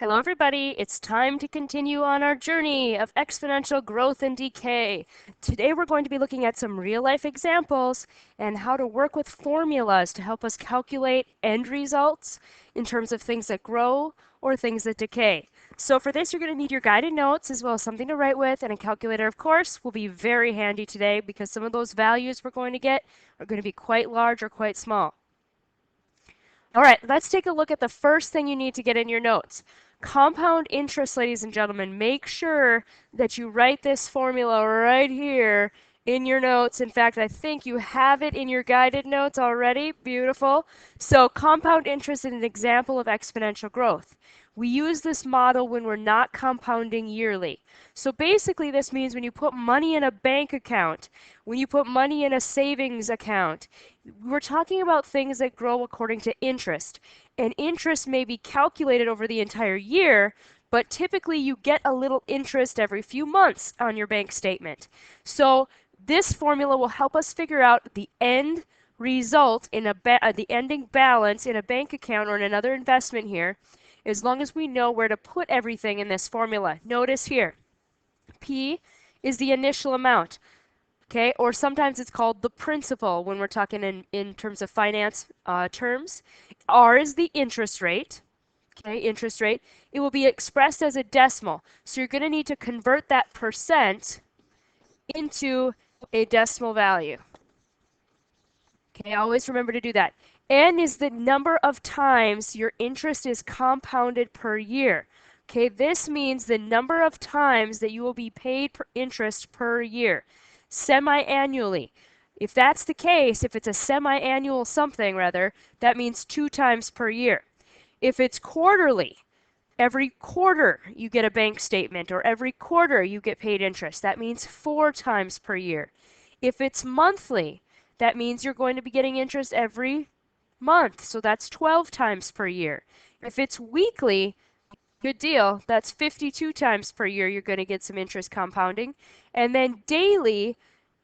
Hello, everybody. It's time to continue on our journey of exponential growth and decay. Today, we're going to be looking at some real-life examples and how to work with formulas to help us calculate end results in terms of things that grow or things that decay. So for this, you're going to need your guided notes as well as something to write with, and a calculator, of course, will be very handy today because some of those values we're going to get are going to be quite large or quite small. All right, let's take a look at the first thing you need to get in your notes. Compound interest, ladies and gentlemen. Make sure that you write this formula right here in your notes. In fact, I think you have it in your guided notes already. Beautiful. So compound interest is an example of exponential growth. We use this model when we're not compounding yearly. So basically this means when you put money in a bank account, when you put money in a savings account, we're talking about things that grow according to interest. And interest may be calculated over the entire year, but typically you get a little interest every few months on your bank statement. So this formula will help us figure out the end result in the ending balance in a bank account or in another investment here, as long as we know where to put everything in this formula. Notice here, P is the initial amount. Okay, or sometimes it's called the principal when we're talking in terms of finance terms. R is the interest rate. Okay, interest rate. It will be expressed as a decimal. So you're going to need to convert that percent into a decimal value. Okay, always remember to do that. N is the number of times your interest is compounded per year. Okay, this means the number of times that you will be paid interest per year. Semi-annually. If that's the case, if it's a semi-annual something rather, that means 2 times per year. If it's quarterly, every quarter you get a bank statement or every quarter you get paid interest. That means 4 times per year. If it's monthly, that means you're going to be getting interest every month. So that's 12 times per year. If it's weekly, good deal. That's 52 times per year you're going to get some interest compounding. And then daily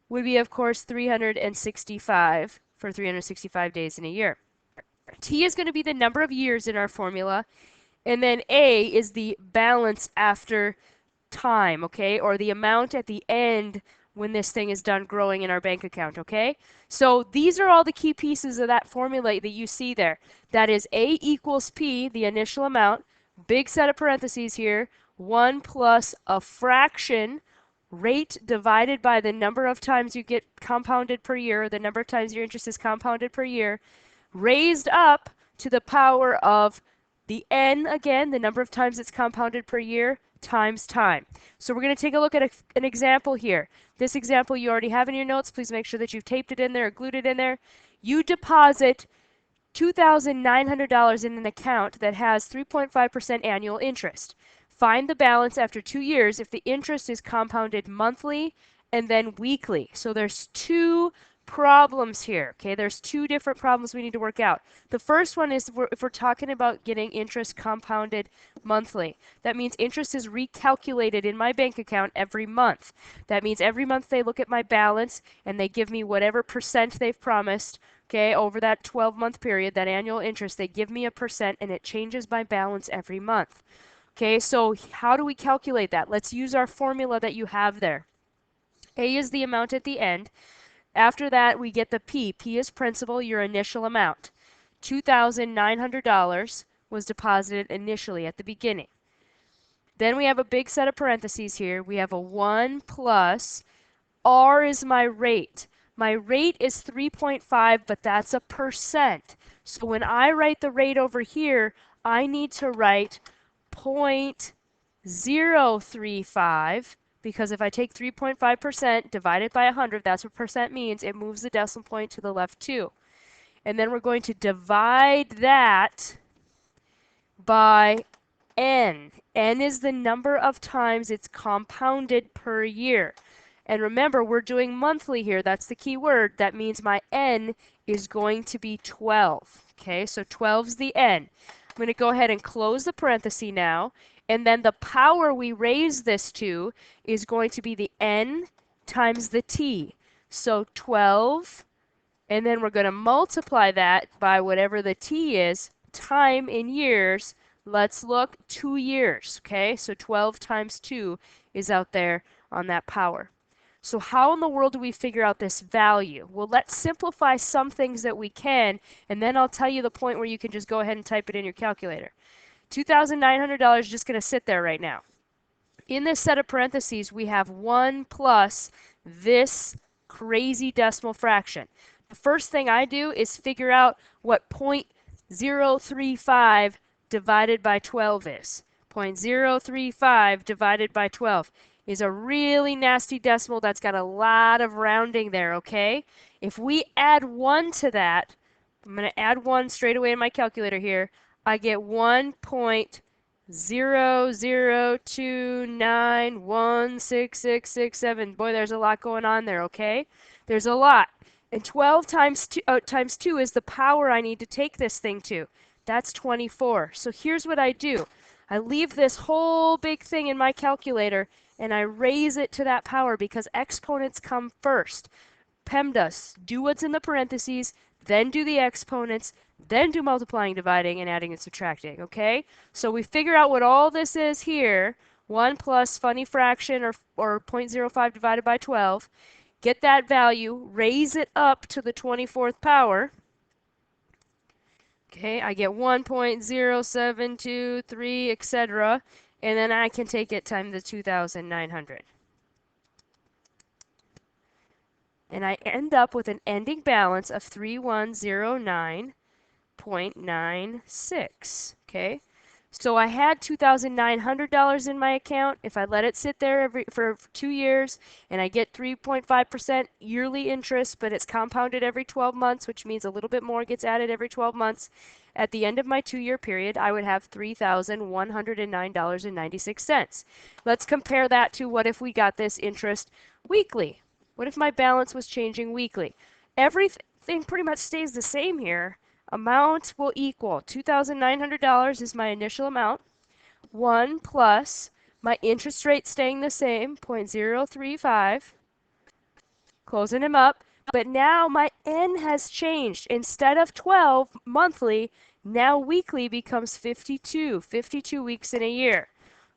would be, of course, 365 for 365 days in a year. T is going to be the number of years in our formula. And then A is the balance after time, okay? Or the amount at the end when this thing is done growing in our bank account, okay? So these are all the key pieces of that formula that you see there. That is A equals P, the initial amount, big set of parentheses here, 1 plus a fraction rate divided by the number of times you get compounded per year, the number of times your interest is compounded per year, raised up to the power of the n, again, the number of times it's compounded per year, times time. So we're going to take a look at an example here. This example you already have in your notes. Please make sure that you've taped it in there or glued it in there. You deposit $2,900 in an account that has 3.5% annual interest. Find the balance after 2 years if the interest is compounded monthly and then weekly. So there's two problems here, okay? There's two different problems we need to work out. The first one is if we're talking about getting interest compounded monthly. That means interest is recalculated in my bank account every month. That means every month they look at my balance and they give me whatever percent they've promised, okay, over that 12-month period, that annual interest, they give me a percent and it changes my balance every month. Okay, so how do we calculate that? Let's use our formula that you have there. A is the amount at the end. After that, we get the P. P is principal, your initial amount. $2,900 was deposited initially at the beginning. Then we have a big set of parentheses here. We have a 1 plus R is my rate. My rate is 3.5, but that's a percent. So when I write the rate over here, I need to write 0.035, because if I take 3.5% divided by 100, that's what percent means. It moves the decimal point to the left 2. And then we're going to divide that by n. N is the number of times it's compounded per year. And remember, we're doing monthly here. That's the key word. That means my n is going to be 12. Okay, so 12 is the n. I'm going to go ahead and close the parenthesis now. And then the power we raise this to is going to be the n times the t. So 12, and then we're going to multiply that by whatever the t is, time in years, Let's look 2 years, okay? So 12 times 2 is out there on that power. So how in the world do we figure out this value? Well, let's simplify some things that we can, and then I'll tell you the point where you can just go ahead and type it in your calculator. $2,900 is just going to sit there right now. In this set of parentheses, we have 1 plus this crazy decimal fraction. The first thing I do is figure out what 0.035 divided by 12 is. 0.035 divided by 12 is a really nasty decimal that's got a lot of rounding there, okay? If we add 1 to that, I'm going to add 1 straight away in my calculator here, I get 1.002916667. Boy, there's a lot going on there, okay? There's a lot. And 12 times 2 is the power I need to take this thing to. That's 24. So here's what I do. I leave this whole big thing in my calculator and I raise it to that power because exponents come first. PEMDAS, do what's in the parentheses, then do the exponents, then do multiplying, dividing, and adding and subtracting, okay? So we figure out what all this is here, 1 plus funny fraction or 0.05 divided by 12, get that value, raise it up to the 24th power, okay? I get 1.0723, etc., and then I can take it times the 2,900. And I end up with an ending balance of 3109.96, okay? So I had $2,900 in my account. If I let it sit there for 2 years and I get 3.5% yearly interest, but it's compounded every 12 months, which means a little bit more gets added every 12 months, at the end of my 2-year period, I would have $3,109.96. Let's compare that to what if we got this interest weekly. What if my balance was changing weekly? Everything pretty much stays the same here. Amount will equal $2,900 is my initial amount. 1 plus my interest rate staying the same, 0.035. Closing them up. But now my N has changed. Instead of 12 monthly, now weekly becomes 52. 52 weeks in a year.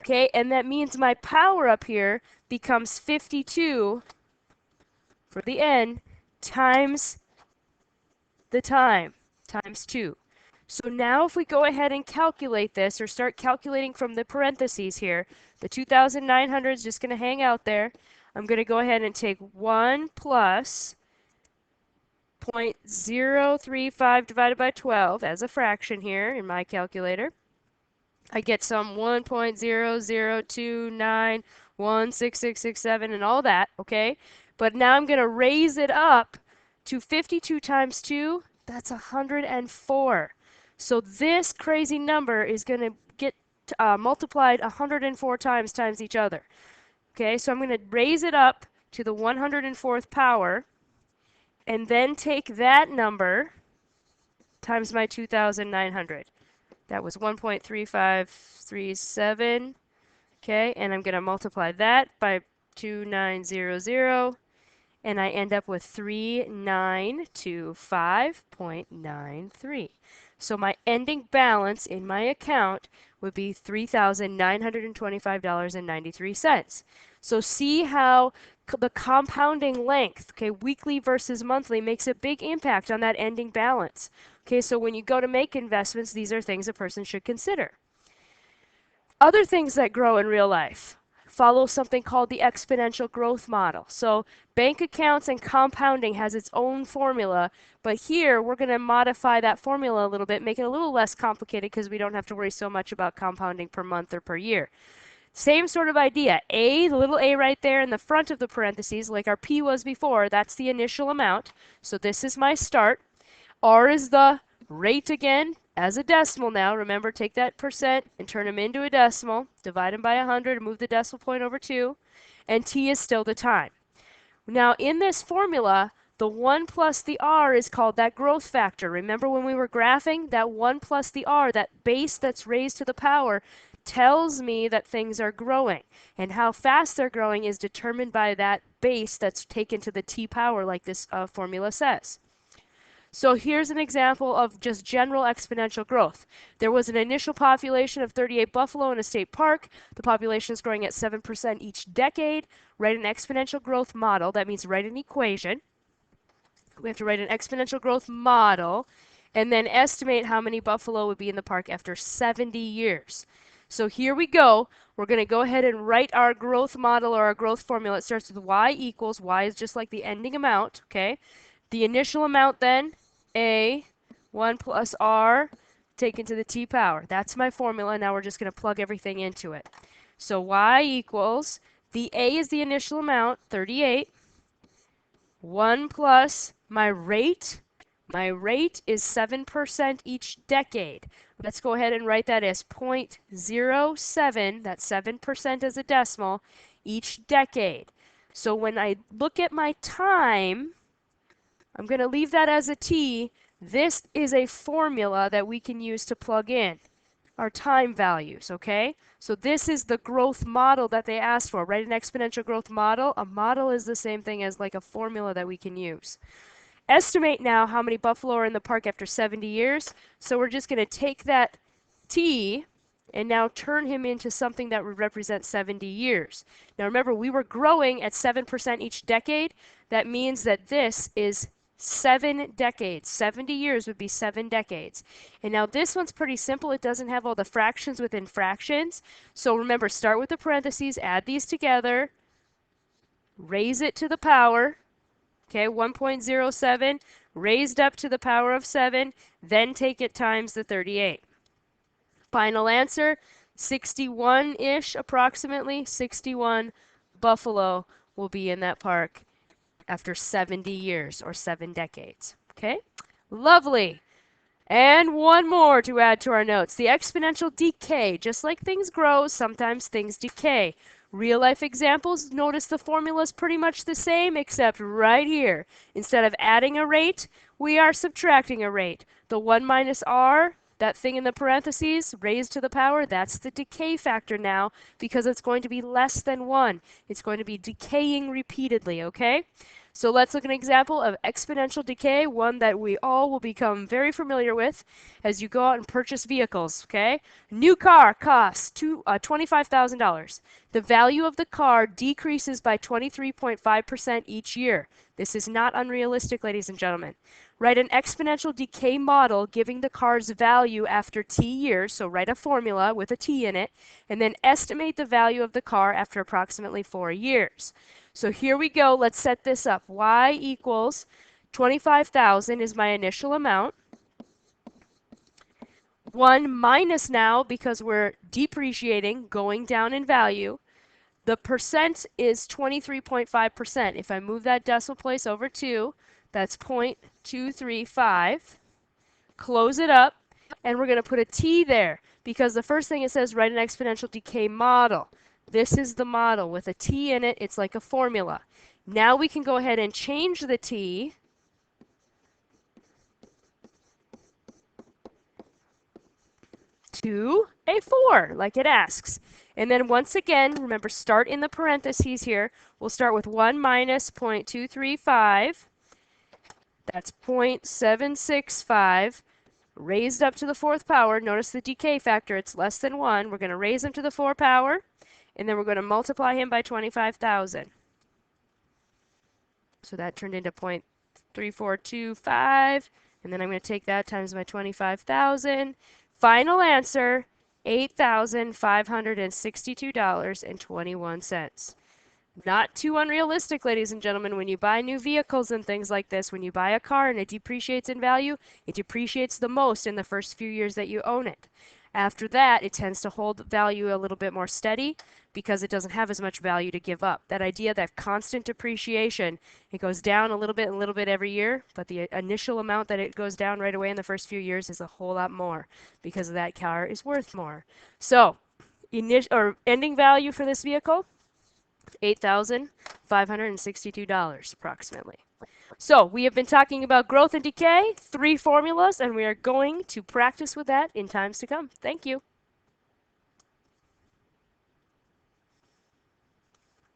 Okay, and that means my power up here becomes 52 for the N times the time, times 2. So now if we go ahead and calculate this, or start calculating from the parentheses here, the 2,900 is just going to hang out there. I'm going to go ahead and take 1 plus 0.035 divided by 12 as a fraction here in my calculator. I get some 1.002916667 and all that, okay? But now I'm going to raise it up to 52 times 2. That's 104. So this crazy number is going to get multiplied 104 times each other. Okay, so I'm going to raise it up to the 104th power and then take that number times my 2,900. That was 1.3537. Okay, and I'm going to multiply that by 2,900, and I end up with 3,925.93. So my ending balance in my account would be $3,925.93. So see how the compounding length, okay, weekly versus monthly, makes a big impact on that ending balance. Okay, so when you go to make investments, these are things a person should consider. Other things that grow in real life follow something called the exponential growth model. So bank accounts and compounding has its own formula, but here we're going to modify that formula a little bit, make it a little less complicated because we don't have to worry so much about compounding per month or per year. Same sort of idea. A, the little a right there in the front of the parentheses, like our P was before, that's the initial amount. So this is my start. R is the rate again as a decimal now. Remember, take that percent and turn them into a decimal. Divide them by 100 and move the decimal point over 2. And T is still the time. Now, in this formula, the 1 plus the R is called that growth factor. Remember when we were graphing? That 1 plus the R, that base that's raised to the power, tells me that things are growing. And how fast they're growing is determined by that base that's taken to the T power, like this formula says. So here's an example of just general exponential growth. There was an initial population of 38 buffalo in a state park. The population is growing at 7% each decade. Write an exponential growth model. That means write an equation. We have to write an exponential growth model and then estimate how many buffalo would be in the park after 70 years. So here we go. We're going to go ahead and write our growth model or our growth formula. It starts with y equals, y is just like the ending amount, okay? The initial amount then, a, 1 plus r, taken to the t power. That's my formula. Now we're just going to plug everything into it. So y equals, the a is the initial amount, 38, 1 plus my rate. My rate is 7% each decade. Let's go ahead and write that as 0.07, that's 7% as a decimal, each decade. So when I look at my time, I'm going to leave that as a t. This is a formula that we can use to plug in our time values, okay? So this is the growth model that they asked for, right? An exponential growth model. A model is the same thing as like a formula that we can use. Estimate now how many buffalo are in the park after 70 years. So we're just going to take that t and now turn him into something that would represent 70 years. Now remember, we were growing at 7% each decade. That means that this is 7 decades. 70 years would be 7 decades. And now this one's pretty simple. It doesn't have all the fractions within fractions. So remember, start with the parentheses, add these together, raise it to the power. Okay, 1.07 raised up to the power of 7, then take it times the 38. Final answer, 61-ish, approximately 61 buffalo will be in that park after 70 years or 7 decades. Okay, lovely. And one more to add to our notes. The exponential decay. Just like things grow, sometimes things decay. Real life examples, notice the formula is pretty much the same, except right here. Instead of adding a rate, we are subtracting a rate. The 1 minus r, that thing in the parentheses, raised to the power, that's the decay factor now, because it's going to be less than 1. It's going to be decaying repeatedly, okay? So let's look at an example of exponential decay, one that we all will become very familiar with as you go out and purchase vehicles, okay? New car costs $25,000. The value of the car decreases by 23.5% each year. This is not unrealistic, ladies and gentlemen. Write an exponential decay model giving the car's value after t years, so write a formula with a t in it, and then estimate the value of the car after approximately 4 years. So here we go. Let's set this up. Y equals 25,000 is my initial amount. 1 minus now, because we're depreciating, going down in value. The percent is 23.5%. If I move that decimal place over 2, that's 0.235. Close it up, and we're going to put a t there, because the first thing it says, write an exponential decay model. This is the model with a t in it. It's like a formula. Now we can go ahead and change the t to a 4, like it asks. And then once again, remember, start in the parentheses here. We'll start with 1 minus 0.235. That's 0.765. Raised up to the 4th power. Notice the decay factor. It's less than 1. We're going to raise him to the 4 power. And then we're going to multiply him by 25,000. So that turned into 0.3425. And then I'm going to take that times my 25,000. Final answer, $8,562.21. Not too unrealistic, ladies and gentlemen. When you buy new vehicles and things like this, when you buy a car and it depreciates in value, it depreciates the most in the first few years that you own it. After that, it tends to hold value a little bit more steady because it doesn't have as much value to give up. That idea that constant depreciation, it goes down a little bit every year, but the initial amount that it goes down right away in the first few years is a whole lot more because that car is worth more. So, ending value for this vehicle, $8,562 approximately. So we have been talking about growth and decay, 3 formulas, and we are going to practice with that in times to come. Thank you.